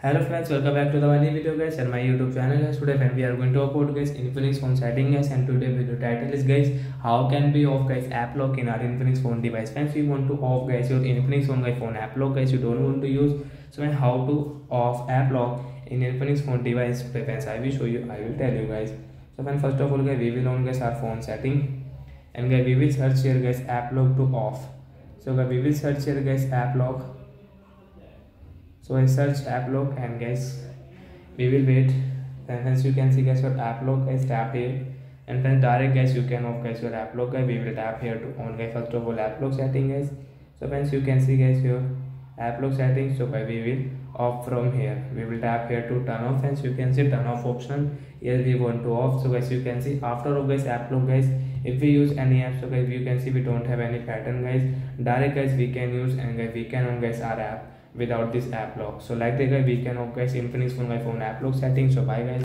Hello friends, welcome back to the new video guys and my YouTube channel guys. Today friend we are going to talk about guys Infinix phone setting guys, and today video title is guys how can we off guys app lock in our Infinix phone device. Friends, we want to off guys your Infinix phone app lock guys, you don't want to use. So how to off app lock in Infinix phone device. Friends, I will show you, I will tell you guys. So when first of all guys we will on guys our phone setting, and guys we will search here guys app lock to off. So guys we will search here guys app lock. So I search Applock and guys we will wait, and hence you can see guys your Applock guys, tap here, and then direct guys you can off guys your Applock guys. We will tap here to on guys first of all Applock setting guys. So friends, you can see guys your Applock settings. So guys we will off from here, we will tap here to turn off. Friends, you can see turn off option, here we want to off. So guys you can see after of guys Applock guys, if we use any app, so guys you can see we don't have any pattern guys, direct guys we can use, and guys we can on guys our app without this app lock. So like that guys we can off guys Infinix phone app lock settings. So bye guys.